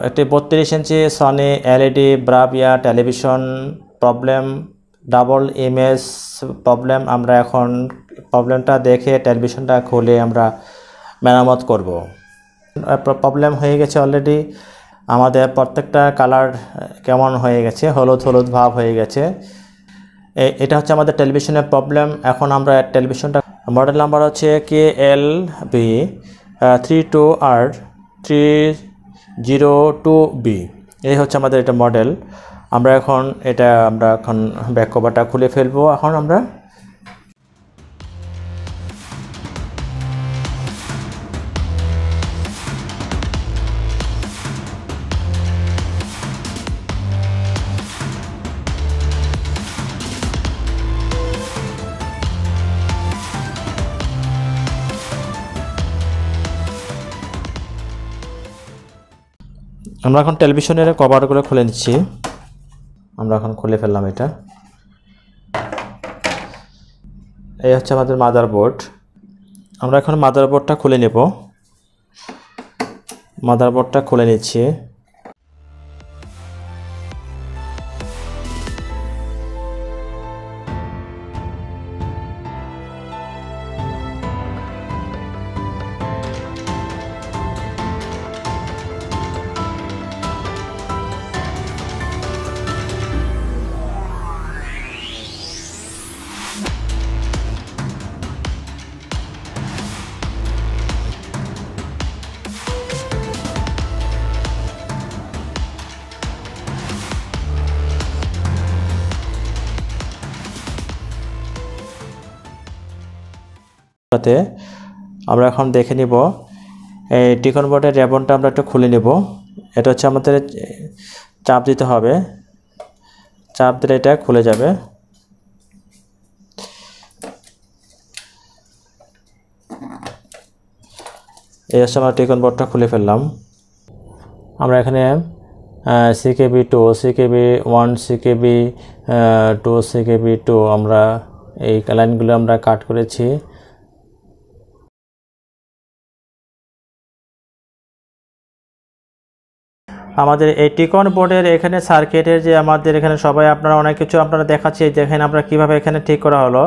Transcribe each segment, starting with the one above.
একটি 32 ইঞ্চি Sony LED Bravia television problem, double image problem. আমরা এখন প্রবলেমটা দেখে টেলিভিশনটা খুলে আমরা মেরামত করব। প্রবলেম হয়ে গেছে অলরেডি, আমাদের প্রত্যেকটা কালার কেমন হয়ে গেছে, হলুদ হলুদ ভাব হয়ে গেছে। এটা হচ্ছে আমাদের টেলিভিশনের প্রবলেম। এখন আমরা টেলিভিশনটা, মডেল নাম্বার হচ্ছে KLB 32R302B। এই হচ্ছে আমাদের এটা মডেল। আমরা এখন ব্যাক কভারটা খুলে ফেলবো। এখন আমরা এখন টেলিভিশনের কভারগুলো খুলে নিচ্ছি। আমরা এখন খুলে ফেললাম এটা। এই হচ্ছে আমাদের মাদারবোর্ড। আমরা এখন মাদারবোর্ডটা খুলে নেব। মাদারবোর্ডটা খুলে নিচ্ছি। আমরা এখন দেখে নিব এই টিকন বোর্ডের রিবনটা আমরা একটু খুলে নেব। এটা হচ্ছে আমাদের চাপ দিতে হবে, চাপ দিলে এটা খুলে যাবে। এই হচ্ছে আমরা টিকন বোর্ডটা খুলে ফেললাম। আমরা এখানে CKB2, CKB1, CKB2, CKB2 আমরা এই লাইনগুলো আমরা কাট করেছি। আমাদের এই টিকন বোর্ডের এখানে সার্কিটের যে আমাদের এখানে সবাই আপনারা অনেক কিছু আপনারা দেখাচ্ছি, দেখেন আমরা কিভাবে এখানে ঠিক করা হলো।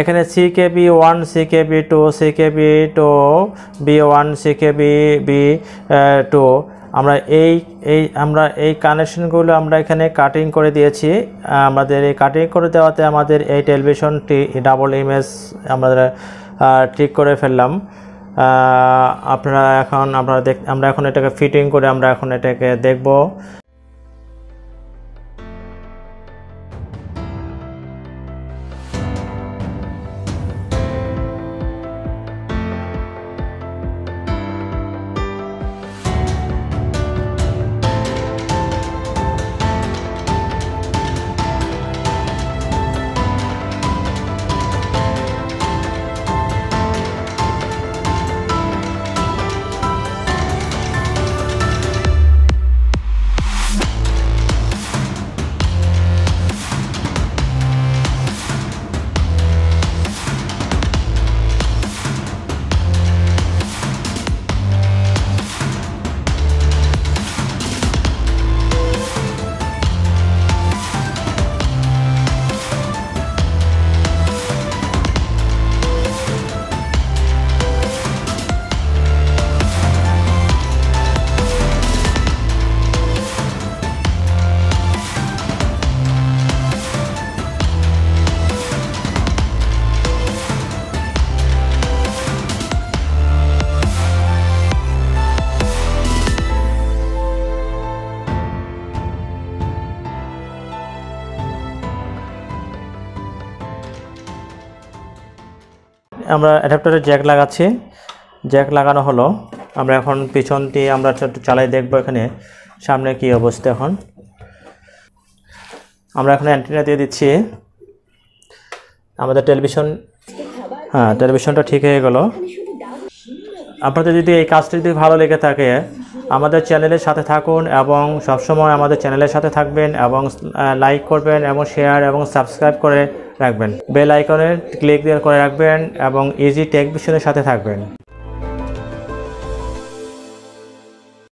এখানে CKB1, CKB2, CKB2B1, CKB2 আমরা এই কানেকশনগুলো আমরা এখানে কাটিং করে দিয়েছি। আমাদের এই কাটিং করে দেওয়াতে আমাদের এই টেলিভিশনটি ডাবল ইমেজ আমরা ঠিক করে ফেললাম। আমরা এখন এটাকে ফিটিং করে আমরা এখন এটাকে দেখব। আমরা অ্যাডাপ্টারের জ্যাক লাগাচ্ছি, জ্যাক লাগানো হলো। আমরা এখন পিছনটি আমরা একটু চালাই দেখব এখানে সামনে কি অবস্থা। এখন আমরা এখন অ্যান্টেনা দিয়ে দিচ্ছি। আমাদের টেলিভিশনটা ঠিক হয়ে গেল। আপনাদের যদি এই কাজটি যদি ভালো লেগে থাকে আমাদের চ্যানেলের সাথে থাকুন এবং সবসময় আমাদের চ্যানেলের সাথে থাকবেন এবং লাইক করবেন এবং শেয়ার এবং সাবস্ক্রাইব করে রাখবেন। বেল আইকনে ক্লিক দিয়ে করে রাখবেন এবং ইজি টেক ভিশনের সাথে থাকবেন।